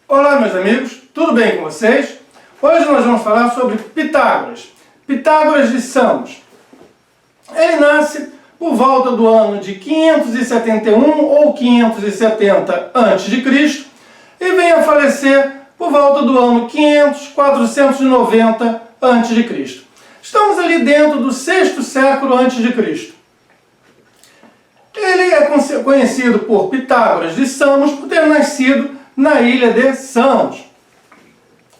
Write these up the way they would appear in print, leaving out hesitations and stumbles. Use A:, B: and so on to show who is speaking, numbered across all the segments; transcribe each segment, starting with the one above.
A: Olá, meus amigos, tudo bem com vocês? Hoje nós vamos falar sobre Pitágoras. Pitágoras de Samos. Ele nasce por volta do ano de 571 ou 570 a.C. e vem a falecer por volta do ano 500, 490 a.C. Estamos ali dentro do 6º século a.C. Ele é conhecido por Pitágoras de Samos por ter nascido na ilha de Samos,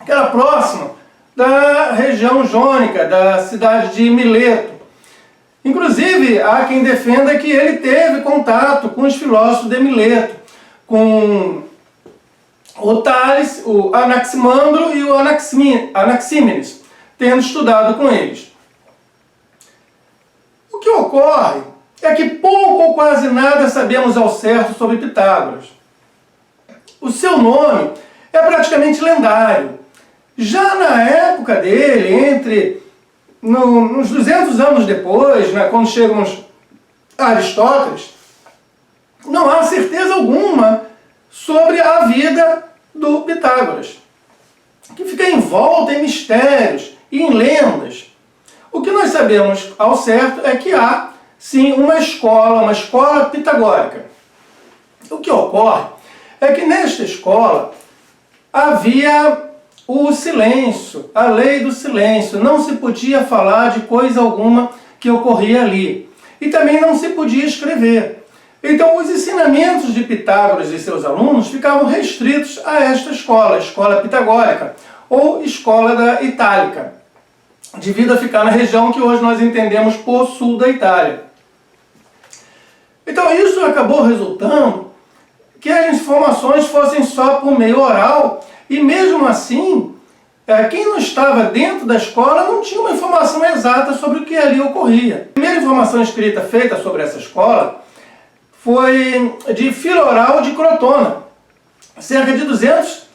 A: que era próxima da região jônica, da cidade de Mileto. Inclusive, há quem defenda que ele teve contato com os filósofos de Mileto, com o Tales, o Anaximandro e o Anaxímenes, tendo estudado com eles. O que ocorre é que pouco ou quase nada sabemos ao certo sobre Pitágoras. O seu nome é praticamente lendário. Já na época dele, uns 200 anos depois, quando chegamos a Aristóteles, não há certeza alguma sobre a vida do Pitágoras, que fica envolta em mistérios e em lendas. O que nós sabemos ao certo é que há, sim, uma escola pitagórica. O que ocorre é que nesta escola havia o silêncio, a lei do silêncio. Não se podia falar de coisa alguma que ocorria ali. E também não se podia escrever. Então os ensinamentos de Pitágoras e seus alunos ficavam restritos a esta escola, a escola pitagórica, ou escola da Itálica, devido a ficar na região que hoje nós entendemos por sul da Itália. Então isso acabou resultando que as informações fossem só por meio oral, e mesmo assim, quem não estava dentro da escola não tinha uma informação exata sobre o que ali ocorria. A primeira informação escrita feita sobre essa escola foi de Filoral de Crotona, cerca de 200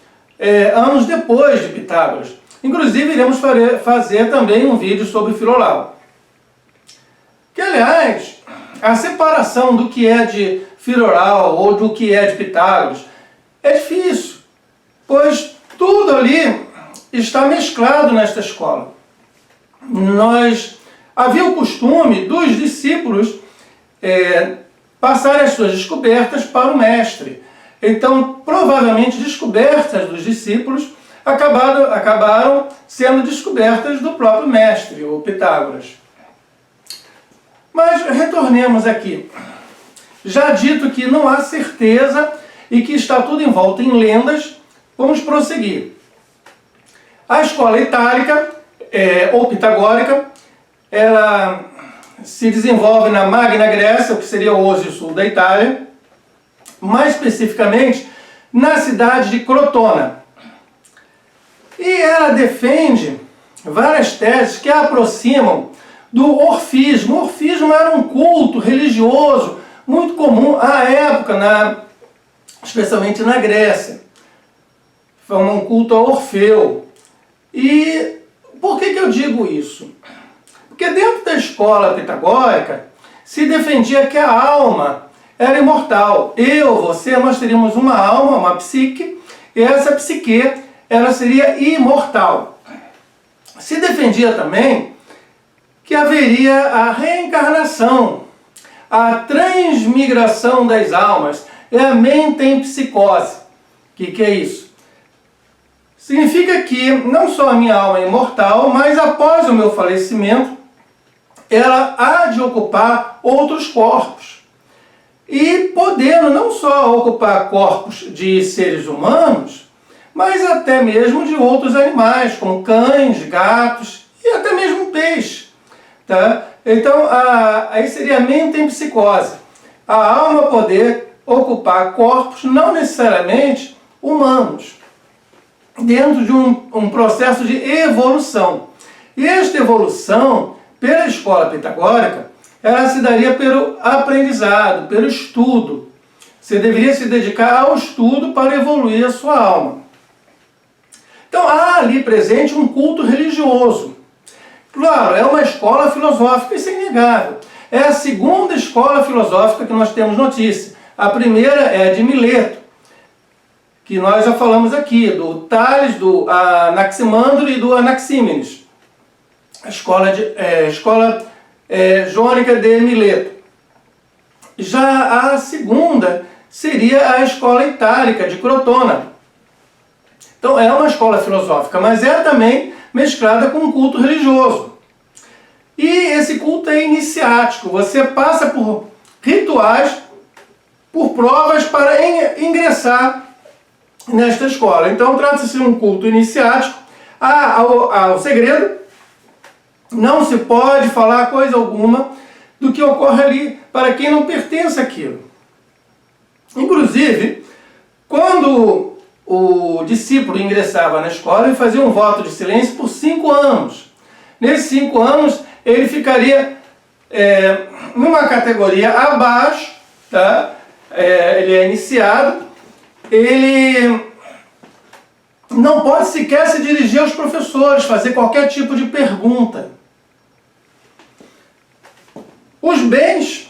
A: anos depois de Pitágoras. Inclusive, iremos fazer também um vídeo sobre Filoral. Que, aliás, a separação do que é de Filoral ou do que é de Pitágoras é difícil, pois tudo ali está mesclado nesta escola. Havia o costume dos discípulos passarem as suas descobertas para o mestre. Então, provavelmente, descobertas dos discípulos acabaram sendo descobertas do próprio mestre, o Pitágoras. Mas retornemos aqui. Já dito que não há certeza e que está tudo envolto em lendas, vamos prosseguir. A escola itálica, ou pitagórica, ela se desenvolve na Magna Grécia, o que seria hoje o sul da Itália, mais especificamente na cidade de Crotona. E ela defende várias teses que a aproximam do orfismo. O orfismo era um culto religioso muito comum à época, especialmente na Grécia. Foi um culto a Orfeu. E por que eu digo isso? Porque dentro da escola pitagórica se defendia que a alma era imortal. Você, nós teríamos uma alma, uma psique, e essa psique ela seria imortal. Se defendia também que haveria a reencarnação, a transmigração das almas, é a mentempsicose. O que é isso? Significa que não só a minha alma é imortal, mas após o meu falecimento, ela há de ocupar outros corpos. E podendo não só ocupar corpos de seres humanos, mas até mesmo de outros animais, como cães, gatos e até mesmo peixe. Tá? Então, aí seria a mentempsicose. A alma poder ocupar corpos não necessariamente humanos, dentro de um processo de evolução. E esta evolução, pela escola pitagórica, ela se daria pelo aprendizado, pelo estudo. Você deveria se dedicar ao estudo para evoluir a sua alma. Então há ali presente um culto religioso. Claro, é uma escola filosófica, isso é inegável. É a segunda escola filosófica que nós temos notícia. A primeira é a de Mileto, que nós já falamos aqui, do Tales, do Anaximandro e do Anaxímenes. A escola jônica de Mileto. Já a segunda seria a escola itálica de Crotona. Então é uma escola filosófica, mas é também mesclada com um culto religioso. E esse culto é iniciático, você passa por rituais, por provas para ingressar nesta escola. Então trata-se de um culto iniciático. O segredo, não se pode falar coisa alguma do que ocorre ali para quem não pertence àquilo. Inclusive, quando o discípulo ingressava na escola, ele fazia um voto de silêncio por 5 anos. Nesses 5 anos, ele ficaria numa categoria abaixo, tá? Ele é iniciado, ele não pode sequer se dirigir aos professores, fazer qualquer tipo de pergunta. Os bens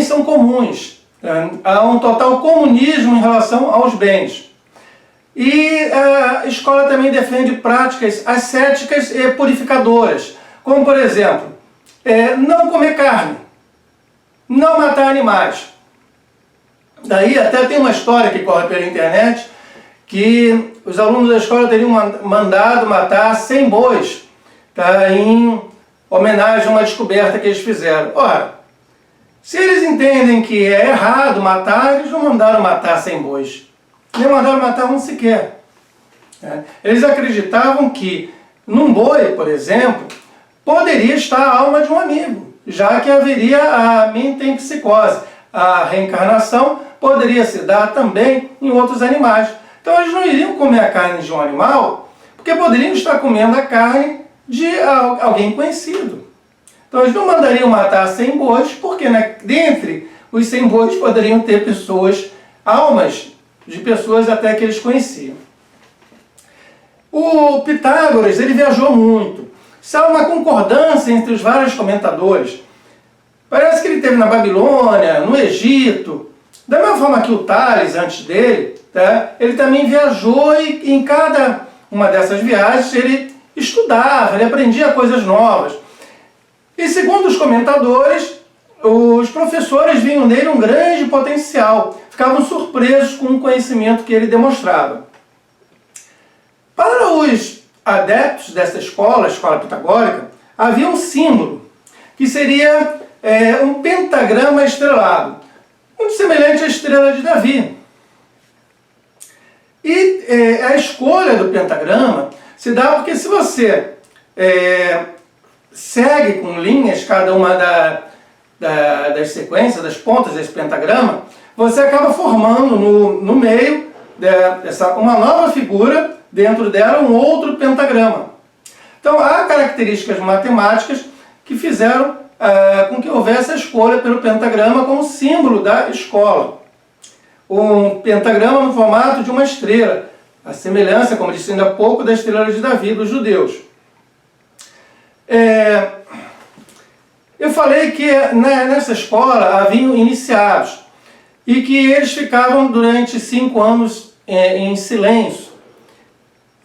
A: são comuns. Há um total comunismo em relação aos bens. E a escola também defende práticas ascéticas e purificadoras, como por exemplo, não comer carne, não matar animais. Daí até tem uma história que corre pela internet, que os alunos da escola teriam mandado matar 100 bois, tá, em homenagem a uma descoberta que eles fizeram. Ora, se eles entendem que é errado matar, eles não mandaram matar 100 bois. Nem mandaram matar um sequer. Eles acreditavam que num boi, por exemplo, poderia estar a alma de um amigo, já que haveria a metempsicose. A reencarnação poderia se dar também em outros animais. Então eles não iriam comer a carne de um animal, porque poderiam estar comendo a carne de alguém conhecido. Então eles não mandariam matar 100 bois, porque dentre os 100 bois poderiam ter almas de pessoas até que eles conheciam. O Pitágoras, ele viajou muito. Isso é uma concordância entre os vários comentadores. Parece que ele esteve na Babilônia, no Egito. Da mesma forma que o Tales, antes dele, tá? Ele também viajou e em cada uma dessas viagens ele estudava, ele aprendia coisas novas. E segundo os comentadores, os professores viam nele um grande potencial, ficavam surpresos com o conhecimento que ele demonstrava. Para os adeptos dessa escola, a escola pitagórica, havia um símbolo, que seria um pentagrama estrelado, muito semelhante à estrela de Davi. E a escolha do pentagrama se dá porque se você segue com linhas cada uma das sequências, das pontas desse pentagrama, você acaba formando no meio uma nova figura, dentro dela um outro pentagrama. Então há características matemáticas que fizeram com que houvesse a escolha pelo pentagrama como símbolo da escola. Um pentagrama no formato de uma estrela, a semelhança, como disse ainda há pouco, da estrela de Davi dos judeus. Eu falei que nessa escola haviam iniciados e que eles ficavam durante 5 anos em silêncio.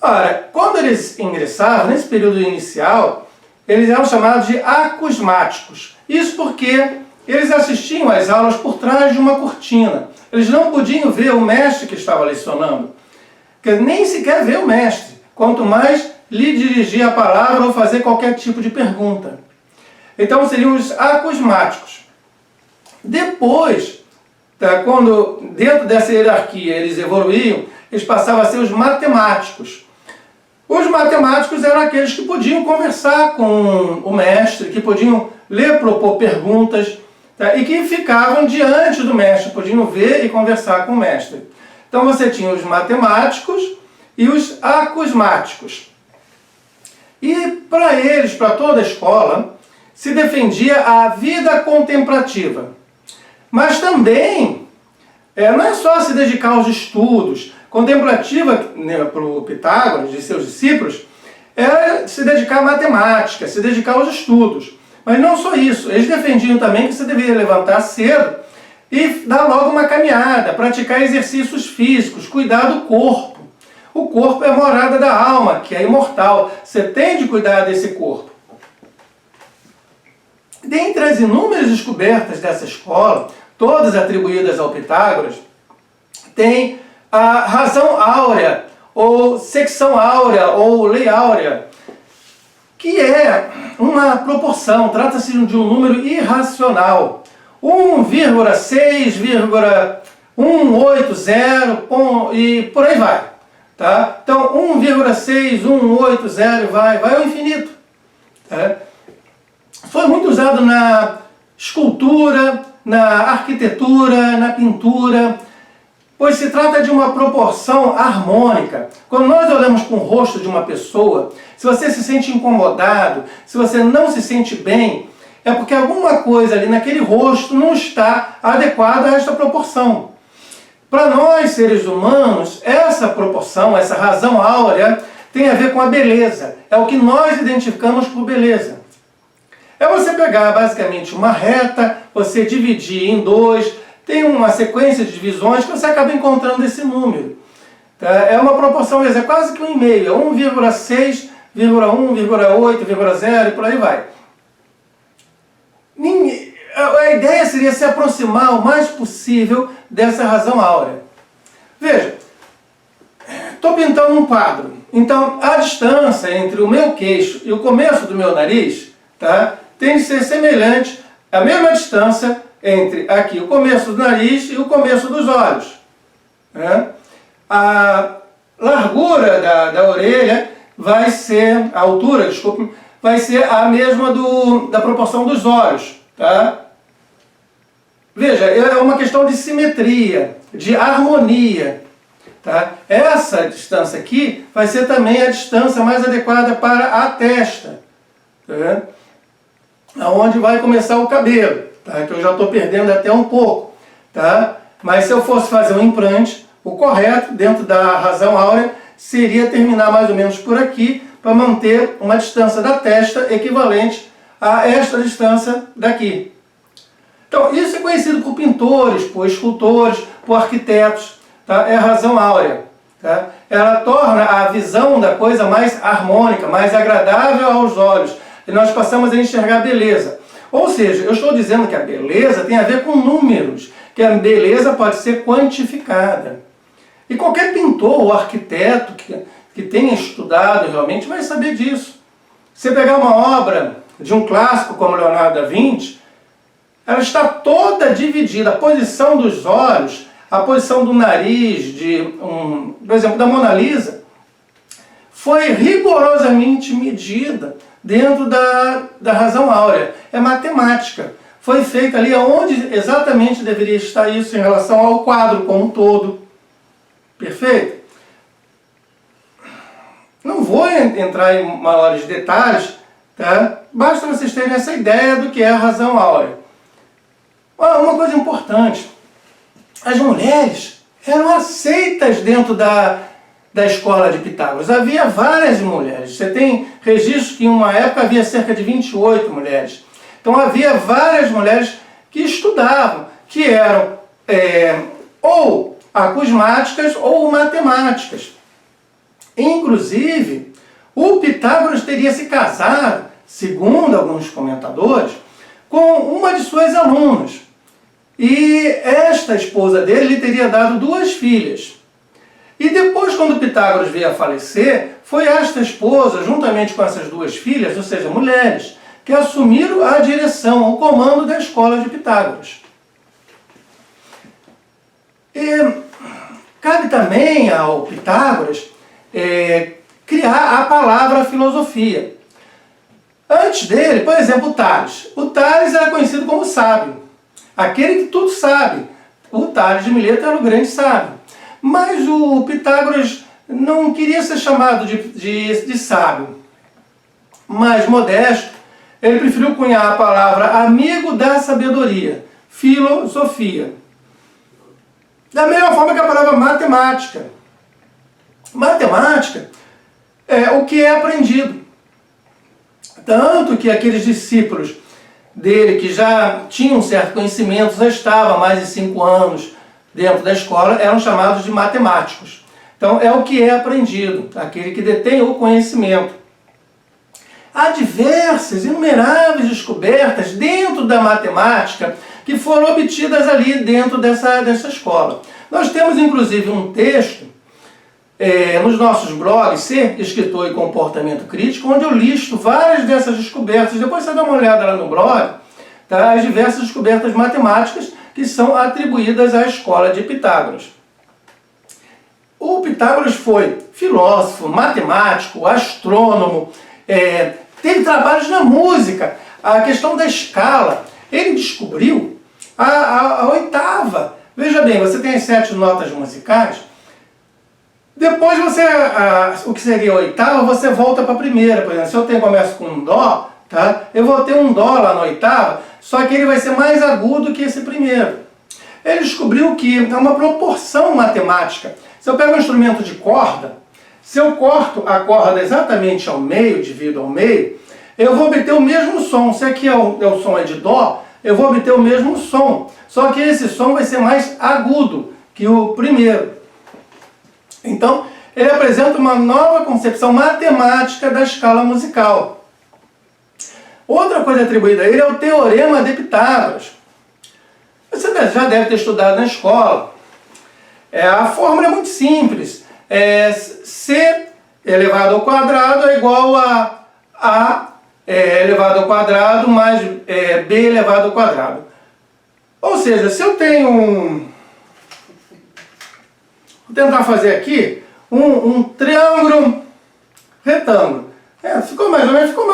A: Ora, quando eles ingressavam, nesse período inicial, eles eram chamados de acusmáticos. Isso porque eles assistiam às aulas por trás de uma cortina. Eles não podiam ver o mestre que estava lecionando, nem sequer ver o mestre, quanto mais lhe dirigir a palavra ou fazer qualquer tipo de pergunta. Então seriam os acusmáticos. Depois, quando dentro dessa hierarquia eles evoluíam, eles passavam a ser os matemáticos. Os matemáticos eram aqueles que podiam conversar com o mestre, que podiam propor perguntas, e que ficavam diante do mestre, podiam ver e conversar com o mestre. Então você tinha os matemáticos e os acusmáticos. E para eles, para toda a escola, se defendia a vida contemplativa. Mas também, não é só se dedicar aos estudos. Contemplativa, para o Pitágoras e seus discípulos, era se dedicar à matemática, se dedicar aos estudos. Mas não só isso, eles defendiam também que você deveria levantar cedo e dar logo uma caminhada, praticar exercícios físicos, cuidar do corpo. O corpo é a morada da alma, que é imortal. Você tem de cuidar desse corpo. Dentre as inúmeras descobertas dessa escola, todas atribuídas ao Pitágoras, tem a razão áurea, ou secção áurea, ou lei áurea, que é uma proporção, trata-se de um número irracional. 1,6,180 e por aí vai. Tá? Então, 1,6180 vai ao infinito. Tá? Foi muito usado na escultura, na arquitetura, na pintura, pois se trata de uma proporção harmônica. Quando nós olhamos para o rosto de uma pessoa, se você se sente incomodado, se você não se sente bem, é porque alguma coisa ali naquele rosto não está adequada a esta proporção. Para nós, seres humanos, essa proporção, essa razão áurea, tem a ver com a beleza. É o que nós identificamos por beleza. É você pegar basicamente uma reta, você dividir em dois, tem uma sequência de divisões que você acaba encontrando esse número. Tá? É uma proporção, é quase que 1,5, é 1,6,1,8,0 e por aí vai. A ideia seria se aproximar o mais possível dessa razão áurea. Veja, estou pintando um quadro. Então, a distância entre o meu queixo e o começo do meu nariz, tá, tem de ser semelhante à mesma distância entre aqui o começo do nariz e o começo dos olhos. Né? A largura da orelha vai ser, a altura, desculpe, vai ser a mesma da proporção dos olhos. Tá? Veja, é uma questão de simetria, de harmonia. Tá? Essa distância aqui vai ser também a distância mais adequada para a testa. Tá? Onde vai começar o cabelo. Tá? Que eu já estou perdendo até um pouco. Tá? Mas se eu fosse fazer um implante, o correto, dentro da razão áurea, seria terminar mais ou menos por aqui, para manter uma distância da testa equivalente a esta distância daqui. Então, isso é conhecido por pintores, por escultores, por arquitetos. Tá? É a razão áurea. Tá? Ela torna a visão da coisa mais harmônica, mais agradável aos olhos. E nós passamos a enxergar beleza. Ou seja, eu estou dizendo que a beleza tem a ver com números, que a beleza pode ser quantificada. E qualquer pintor ou arquiteto que tenha estudado realmente vai saber disso. Você pegar uma obra de um clássico como Leonardo da Vinci, ela está toda dividida. A posição dos olhos, a posição do nariz, por exemplo, da Mona Lisa, foi rigorosamente medida dentro da razão áurea. É matemática. Foi feita ali onde exatamente deveria estar isso em relação ao quadro como um todo. Perfeito? Não vou entrar em maiores detalhes, tá? Basta vocês terem essa ideia do que é a razão áurea. Uma coisa importante, as mulheres eram aceitas dentro da escola de Pitágoras. Havia várias mulheres. Você tem registros que em uma época havia cerca de 28 mulheres. Então havia várias mulheres que estudavam, que eram ou acusmáticas ou matemáticas. Inclusive, o Pitágoras teria se casado, segundo alguns comentadores, com uma de suas alunas. E esta esposa dele lhe teria dado 2 filhas. E depois, quando Pitágoras veio a falecer, foi esta esposa, juntamente com essas 2 filhas, ou seja, mulheres, que assumiram a direção, o comando da escola de Pitágoras. E cabe também ao Pitágoras criar a palavra filosofia. Antes dele, por exemplo, o Tales. O Tales era conhecido como sábio. Aquele que tudo sabe. O Tales de Mileto era o grande sábio. Mas o Pitágoras não queria ser chamado de sábio. Mais modesto, ele preferiu cunhar a palavra amigo da sabedoria. Filosofia. Da mesma forma que a palavra matemática. Matemática é o que é aprendido. Tanto que aqueles discípulos dele, que já tinha um certo conhecimento, já estava há mais de 5 anos dentro da escola, eram chamados de matemáticos. Então, é o que é aprendido, aquele que detém o conhecimento. Há diversas, inumeráveis descobertas dentro da matemática que foram obtidas ali dentro dessa escola. Nós temos, inclusive, um texto nos nossos blogs, Ser Escritor e Comportamento Crítico, onde eu listo várias dessas descobertas. Depois você dá uma olhada lá no blog, tá? As diversas descobertas matemáticas que são atribuídas à escola de Pitágoras. O Pitágoras foi filósofo, matemático, astrônomo, teve trabalhos na música, a questão da escala. Ele descobriu a oitava. Veja bem, você tem as 7 notas musicais. Depois o que seria a oitava, você volta para a primeira. Por exemplo, se eu começo com um dó, tá? Eu vou ter um dó lá na oitava, só que ele vai ser mais agudo que esse primeiro. Ele descobriu que é uma proporção matemática. Se eu pego um instrumento de corda, se eu corto a corda exatamente ao meio, divido ao meio, eu vou obter o mesmo som. Se aqui o som é de dó, eu vou obter o mesmo som. Só que esse som vai ser mais agudo que o primeiro. Então, ele apresenta uma nova concepção matemática da escala musical. Outra coisa atribuída a ele é o Teorema de Pitágoras. Você já deve ter estudado na escola. A fórmula é muito simples. C elevado ao quadrado é igual a elevado ao quadrado mais B elevado ao quadrado. Ou seja, se eu tenho vou tentar fazer aqui um triângulo retângulo. Ficou mais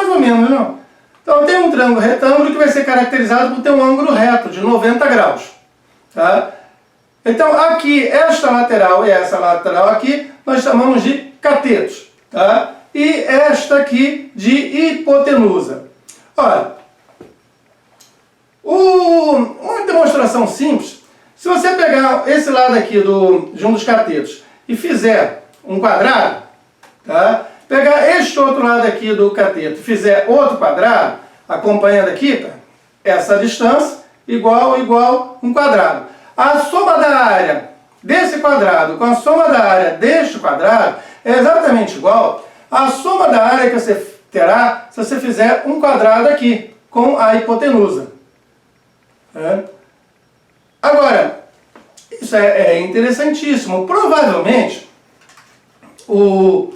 A: ou menos, não? Então eu tenho um triângulo retângulo que vai ser caracterizado por ter um ângulo reto de 90 graus. Tá? Então aqui, esta lateral e essa lateral aqui, nós chamamos de catetos. Tá? E esta aqui de hipotenusa. Olha, uma demonstração simples. Se você pegar esse lado aqui de um dos catetos e fizer um quadrado, tá? Pegar este outro lado aqui do cateto e fizer outro quadrado, acompanhando aqui, essa distância, igual um quadrado. A soma da área desse quadrado com a soma da área deste quadrado é exatamente igual à soma da área que você terá se você fizer um quadrado aqui com a hipotenusa. Agora, isso é interessantíssimo. Provavelmente, o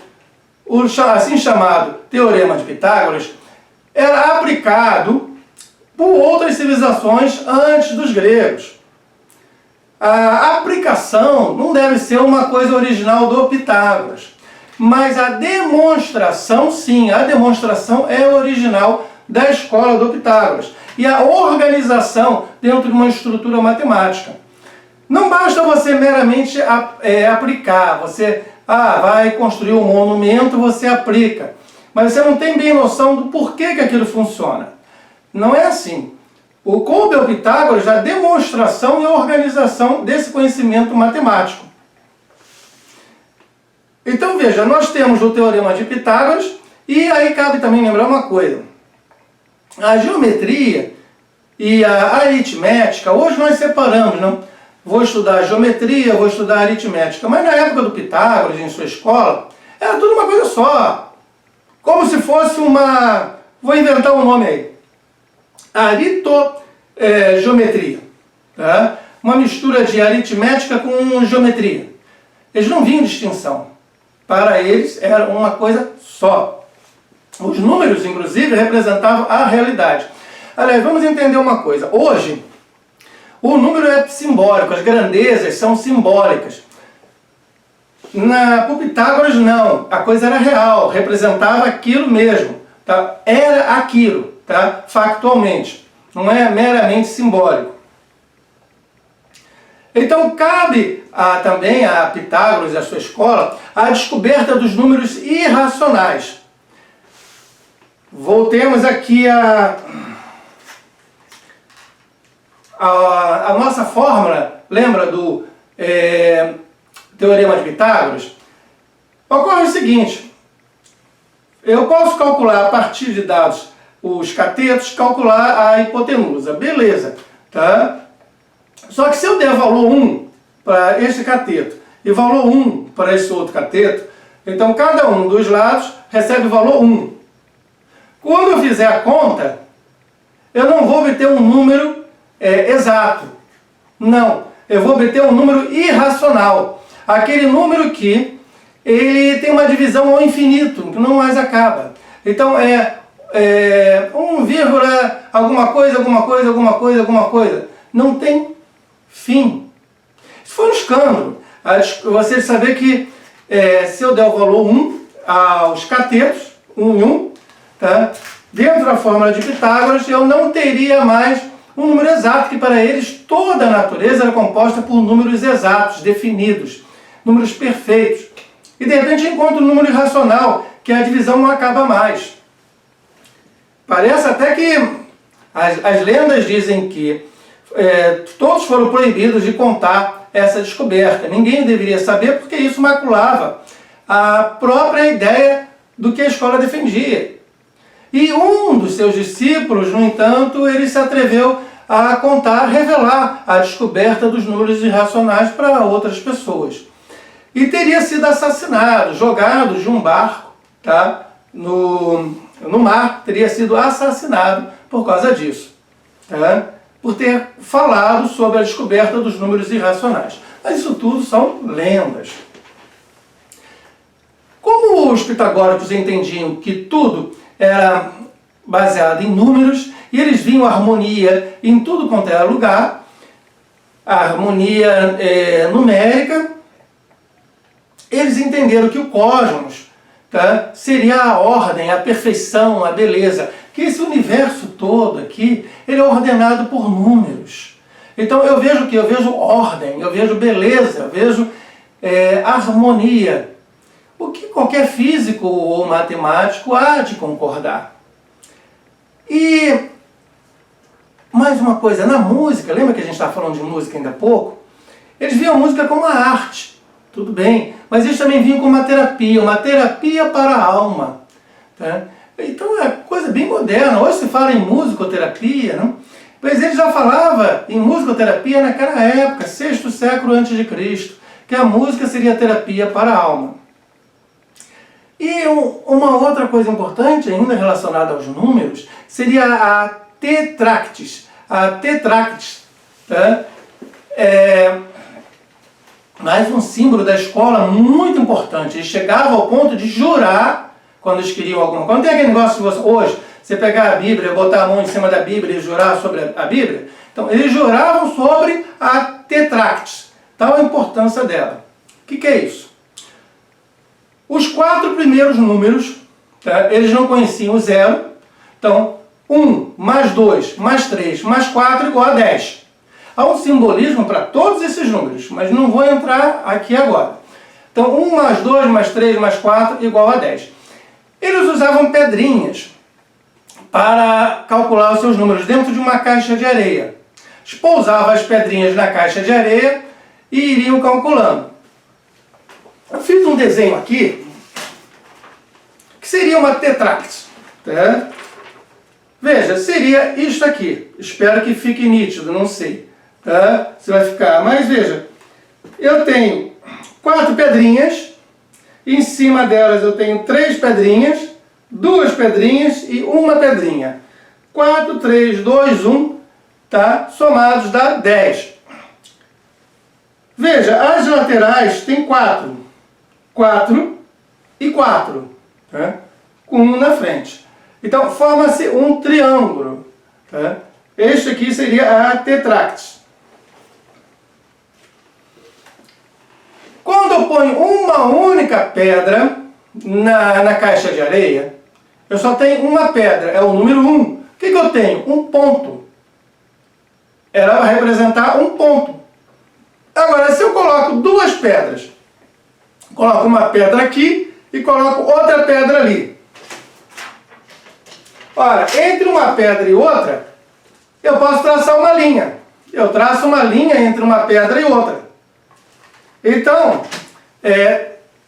A: assim chamado Teorema de Pitágoras era aplicado por outras civilizações antes dos gregos. A aplicação não deve ser uma coisa original do Pitágoras, mas a demonstração, sim, a demonstração é original da escola do Pitágoras. E a organização dentro de uma estrutura matemática. Não basta você meramente aplicar, você vai construir um monumento, você aplica. Mas você não tem bem noção do porquê que aquilo funciona. Não é assim. Coube ao Pitágoras a demonstração e a organização desse conhecimento matemático. Então veja, nós temos o Teorema de Pitágoras e aí cabe também lembrar uma coisa. A geometria e a aritmética, hoje nós separamos, não? Vou estudar geometria, vou estudar aritmética. Mas na época do Pitágoras, em sua escola, era tudo uma coisa só. Como se fosse uma... Vou inventar um nome aí. Aritogeometria. Tá? Uma mistura de aritmética com geometria. Eles não viam distinção. Para eles era uma coisa só. Os números, inclusive, representavam a realidade. Aliás, vamos entender uma coisa. Hoje, o número é simbólico, as grandezas são simbólicas. Para o Pitágoras, não. A coisa era real, representava aquilo mesmo. Tá? Era aquilo, tá? Factualmente. Não é meramente simbólico. Então, cabe também a Pitágoras e a sua escola a descoberta dos números irracionais. Voltemos aqui a nossa fórmula, lembra do Teorema de Pitágoras? Ocorre o seguinte, eu posso calcular a partir de dados os catetos, calcular a hipotenusa. Beleza, tá? Só que se eu der valor 1 para este cateto e valor 1 para esse outro cateto, então cada um dos lados recebe valor 1. Quando eu fizer a conta, eu não vou obter um número exato. Não, eu vou obter um número irracional. Aquele número que ele tem uma divisão ao infinito, que não mais acaba. Então é 1, alguma coisa, alguma coisa, alguma coisa, alguma coisa. Não tem fim. Isso foi um escândalo. Você saber que se eu der o valor 1 aos catetos, 1 e 1, tá? Dentro da fórmula de Pitágoras, eu não teria mais um número exato, que para eles toda a natureza era composta por números exatos, definidos, números perfeitos. E de repente eu encontro um número irracional, que a divisão não acaba mais. Parece até que as lendas dizem que todos foram proibidos de contar essa descoberta. Ninguém deveria saber, porque isso maculava a própria ideia do que a escola defendia. E um dos seus discípulos, no entanto, ele se atreveu a contar, revelar a descoberta dos números irracionais para outras pessoas. E teria sido assassinado, jogado de um barco, tá? no mar, teria sido assassinado por causa disso, tá? Por ter falado sobre a descoberta dos números irracionais. Mas isso tudo são lendas. Como os pitagóricos entendiam que tudo era baseado em números, e eles viam a harmonia em tudo quanto era lugar, a harmonia numérica, eles entenderam que o cosmos, tá, seria a ordem, a perfeição, a beleza, que esse universo todo aqui, ele é ordenado por números. Então eu vejo o quê? Eu vejo ordem, eu vejo beleza, eu vejo harmonia. O que qualquer físico ou matemático há de concordar. E mais uma coisa, na música, lembra que a gente estava falando de música ainda há pouco? Eles viam a música como uma arte, tudo bem, mas eles também viam como uma terapia para a alma. Tá? Então é coisa bem moderna. Hoje se fala em musicoterapia, não? Mas ele já falava em musicoterapia naquela época, 6º século antes de Cristo, que a música seria terapia para a alma. E uma outra coisa importante, ainda relacionada aos números, seria a tetractis. A tetractis, tá? Mais um símbolo da escola muito importante. Eles chegavam ao ponto de jurar quando eles queriam alguma coisa. Não tem aquele negócio de hoje, você pegar a Bíblia, botar a mão em cima da Bíblia e jurar sobre a Bíblia? Então, eles juravam sobre a tetractis, tal a importância dela. O que é isso? Os 4 primeiros números, tá, eles não conheciam o zero. Então, 1 mais 2 mais 3 mais 4 igual a 10. Há um simbolismo para todos esses números, mas não vou entrar aqui agora. Então, 1 mais 2 mais 3 mais 4 igual a 10. Eles usavam pedrinhas para calcular os seus números dentro de uma caixa de areia. Eles pousavam as pedrinhas na caixa de areia e iriam calculando. Eu fiz um desenho aqui, que seria uma tetractis. Tá? Veja, seria isto aqui. Espero que fique nítido, não sei. Tá? Você vai ficar. Mas veja, eu tenho 4 pedrinhas, em cima delas eu tenho 3 pedrinhas, 2 pedrinhas e 1 pedrinha. 4, 3, 2, 1, tá? Somados dá 10. Veja, as laterais tem 4. 4 e 4, tá? Com 1 na frente. Então, forma-se um triângulo. Tá? Este aqui seria a tetractis. Quando eu ponho uma única pedra na caixa de areia, eu só tenho uma pedra, é o número 1. O que eu tenho? Um ponto. Ela vai representar um ponto. Agora, se eu coloco 2 pedras, coloco uma pedra aqui e coloco outra pedra ali. Ora, entre uma pedra e outra, eu posso traçar uma linha. Eu traço uma linha entre uma pedra e outra. Então,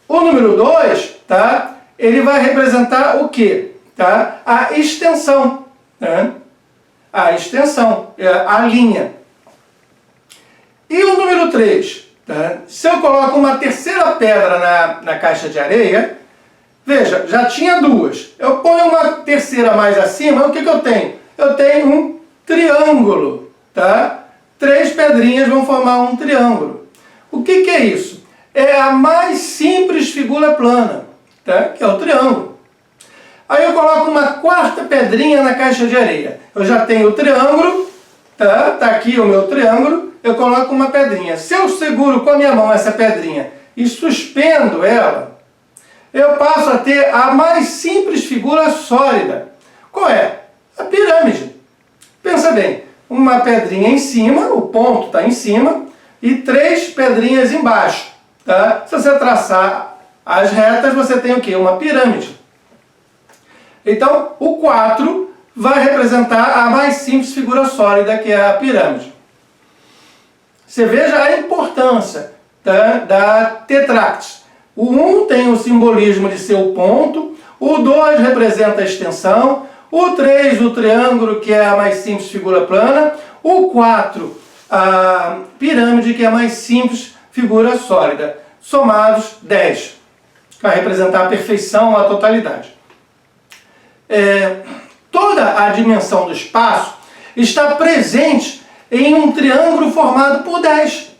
A: o número 2, tá? Ele vai representar o quê? Tá? A extensão. né? A extensão, a linha. E o número 3, tá? Se eu coloco uma terceira pedra na caixa de areia, veja, já tinha duas. Eu ponho uma terceira mais acima, o que eu tenho? Eu tenho um triângulo, tá? 3 pedrinhas vão formar um triângulo. O que é isso? É a mais simples figura plana, tá? Que é o triângulo. Aí eu coloco uma quarta pedrinha na caixa de areia. Eu já tenho o triângulo, tá? Tá aqui o meu triângulo, eu coloco uma pedrinha. Se eu seguro com a minha mão essa pedrinha e suspendo ela, eu passo a ter a mais simples figura sólida. Qual é? A pirâmide. Pensa bem, uma pedrinha em cima, o ponto está em cima, e 3 pedrinhas embaixo. Tá? Se você traçar as retas, você tem o quê? Uma pirâmide. Então, o 4 vai representar a mais simples figura sólida, que é a pirâmide. Você veja a importância, tá, da tetráctise. O 1 tem o simbolismo de ser o ponto, o 2 representa a extensão, o 3 o triângulo, que é a mais simples figura plana, o 4 a pirâmide, que é a mais simples figura sólida. Somados 10, para representar a perfeição, a totalidade. Toda a dimensão do espaço está presente em um triângulo formado por 10.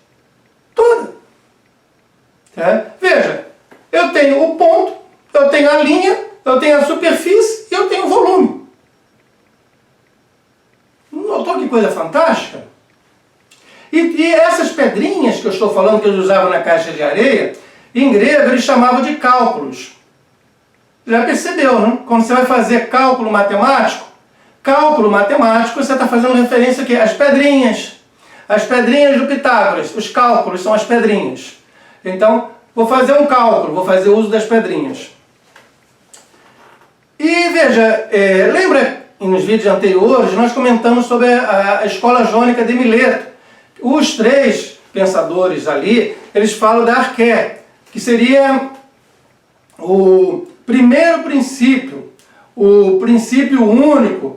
A: Toda. Veja, eu tenho o ponto, eu tenho a linha, eu tenho a superfície e eu tenho o volume. Notou que coisa fantástica? E essas pedrinhas que eu estou falando, que eles usavam na caixa de areia, em grego eles chamavam de cálculos. Já percebeu, né? Quando você vai fazer cálculo matemático você está fazendo referência aqui às pedrinhas. As pedrinhas do Pitágoras, os cálculos são as pedrinhas. Então, vou fazer um cálculo, vou fazer uso das pedrinhas. E veja, lembra nos vídeos anteriores, nós comentamos sobre a escola jônica de Mileto. Os 3 pensadores ali, eles falam da arqué, que seria o primeiro princípio, o princípio único,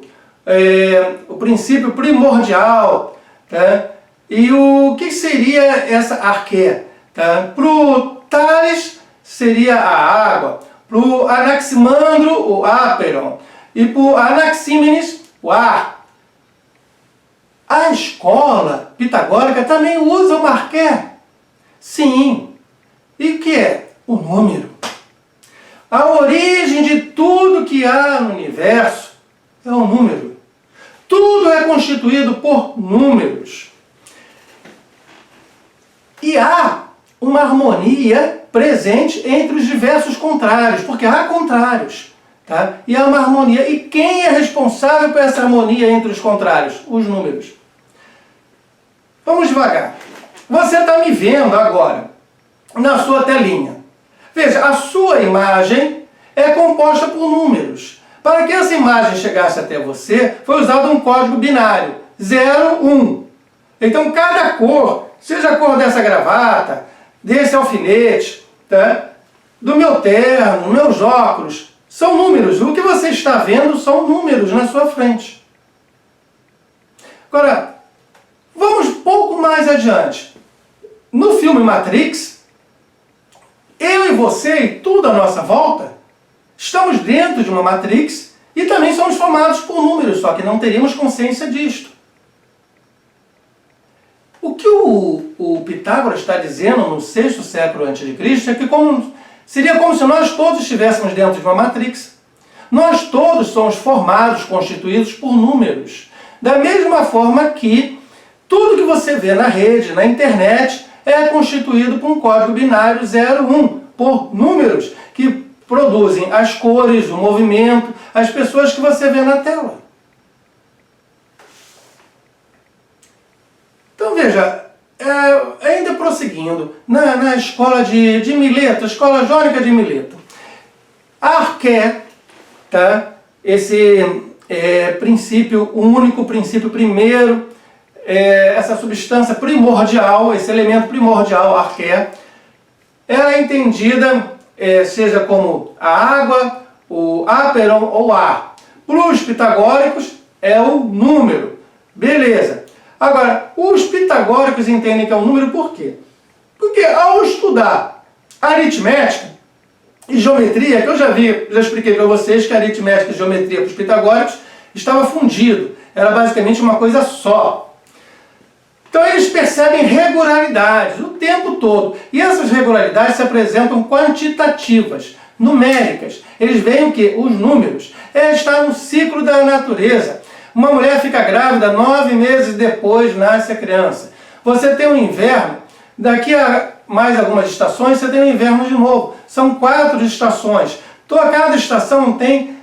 A: o princípio primordial, tá? E o que seria essa arqué? Tá? Para o Tales seria a água, para o Anaximandro o áperon e para o Anaxímenes o ar. A escola pitagórica também usa uma arqué. Sim. E o que é? O número. A origem de tudo que há no universo é o número. Tudo é constituído por números. E há uma harmonia presente entre os diversos contrários, porque há contrários. Tá? E há uma harmonia. E quem é responsável por essa harmonia entre os contrários? Os números. Vamos devagar. Você está me vendo agora na sua telinha. Veja, a sua imagem é composta por números. Para que essa imagem chegasse até você, foi usado um código binário, 0, 1. Então, cada cor, seja a cor dessa gravata, desse alfinete, tá? Do meu terno, meus óculos, são números. O que você está vendo são números na sua frente. Agora, vamos um pouco mais adiante. No filme Matrix, eu e você e tudo à nossa volta, estamos dentro de uma Matrix e também somos formados por números, só que não teríamos consciência disto. O que o Pitágoras está dizendo no 6º século a.C. é que seria como se nós todos estivéssemos dentro de uma Matrix. Nós todos somos formados, constituídos por números. Da mesma forma que tudo que você vê na rede, na internet, é constituído por um código binário 0, 1, por números que produzem as cores, o movimento, as pessoas que você vê na tela. Então veja, ainda prosseguindo, na escola de Mileto, a escola jônica de Mileto, a arqué, tá? Esse princípio único, princípio primeiro, essa substância primordial, esse elemento primordial, a arqué, ela é entendida, seja como a água, o áperon ou ar. Para os pitagóricos, é o número. Beleza. Agora, os pitagóricos entendem que é um número por quê? Porque ao estudar aritmética e geometria, que eu já expliquei para vocês que a aritmética e geometria para os pitagóricos estava fundido. Era basicamente uma coisa só. Então eles percebem regularidades o tempo todo. E essas regularidades se apresentam quantitativas, numéricas. Eles veem que os números estão no ciclo da natureza. Uma mulher fica grávida, 9 meses depois nasce a criança. Você tem um inverno, daqui a mais algumas estações você tem um inverno de novo. São 4 estações. Cada estação tem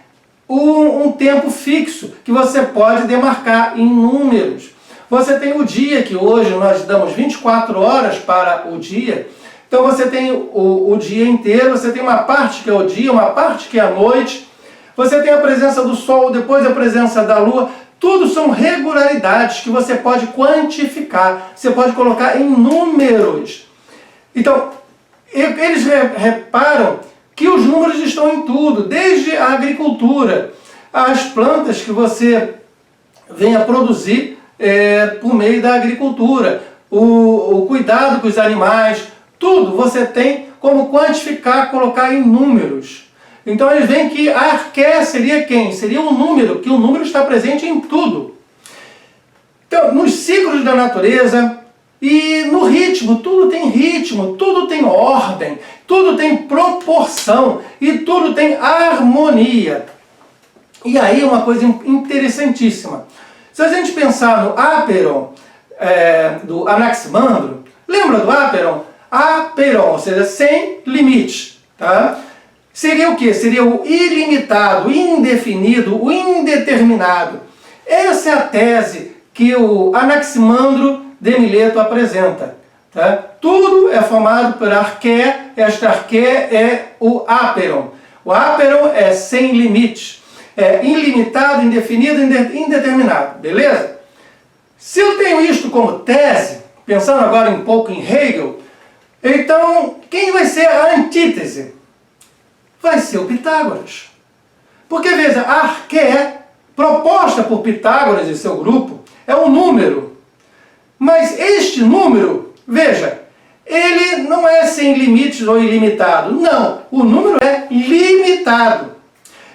A: um tempo fixo que você pode demarcar em números. Você tem o dia, que hoje nós damos 24 horas para o dia. Então você tem o dia inteiro, você tem uma parte que é o dia, uma parte que é a noite. Você tem a presença do Sol, depois a presença da Lua. Tudo são regularidades que você pode quantificar. Você pode colocar em números. Então, eles reparam que os números estão em tudo, desde a agricultura, as plantas que você vem a produzir por meio da agricultura, o cuidado com os animais, tudo você tem como quantificar, colocar em números. Então eles veem que a arqué seria quem? Seria um número, que o número está presente em tudo. Então, nos ciclos da natureza e no ritmo, tudo tem ordem, tudo tem proporção e tudo tem harmonia. E aí uma coisa interessantíssima. Se a gente pensar no Aperon, do Anaximandro, lembra do Aperon? Aperon, ou seja, sem limite. Tá? Seria o quê? Seria o ilimitado, o indefinido, o indeterminado. Essa é a tese que o Anaximandro de Mileto apresenta. Tá? Tudo é formado por arqué, esta arqué é o Aperon. O Aperon é sem limite, é ilimitado, indefinido, indeterminado. Beleza? Se eu tenho isto como tese, pensando agora um pouco em Hegel, então quem vai ser a antítese? Vai ser o Pitágoras. Porque, veja, a arqué, proposta por Pitágoras e seu grupo, é um número. Mas este número, veja, ele não é sem limites ou ilimitado. Não, o número é limitado.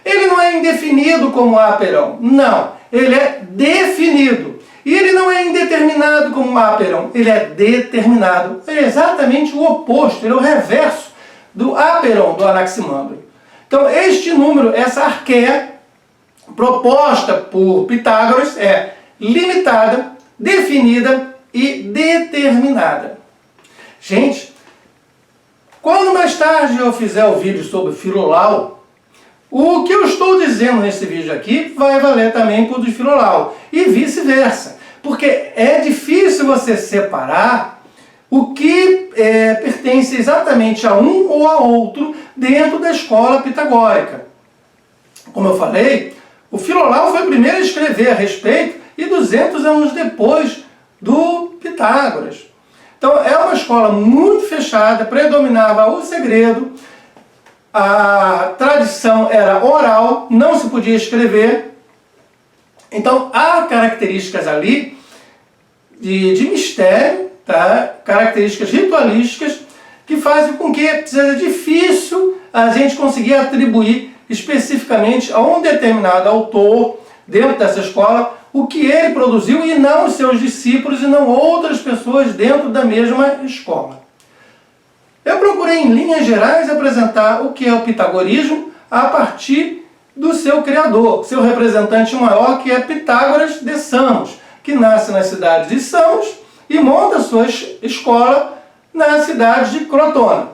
A: Ele não é indefinido como o Aperon. Não, ele é definido. E ele não é indeterminado como o Aperon. Ele é determinado. É exatamente o oposto, ele é o reverso do Aperon, do Anaximandro. Então, este número, essa arqué, proposta por Pitágoras, é limitada, definida e determinada. Gente, quando mais tarde eu fizer o vídeo sobre Filolau, o que eu estou dizendo nesse vídeo aqui vai valer também para o de Filolau, e vice-versa. Porque é difícil você separar o que pertence exatamente a um ou a outro dentro da escola pitagórica. Como eu falei, o Filolau foi o primeiro a escrever a respeito e 200 anos depois do Pitágoras. Então é uma escola muito fechada, predominava o segredo, a tradição era oral, não se podia escrever. Então há características ali de mistério, tá? Características ritualísticas que fazem com que seja difícil a gente conseguir atribuir especificamente a um determinado autor dentro dessa escola o que ele produziu e não os seus discípulos e não outras pessoas dentro da mesma escola. Eu procurei em linhas gerais apresentar o que é o pitagorismo a partir do seu criador, seu representante maior, que é Pitágoras de Samos, que nasce na cidade de Samos e monta sua escola na cidade de Crotona.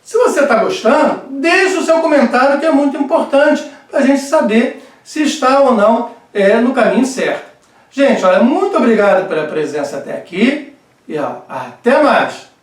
A: Se você está gostando, deixe o seu comentário, que é muito importante para a gente saber se está ou não no caminho certo. Gente, olha, muito obrigado pela presença até aqui e até mais!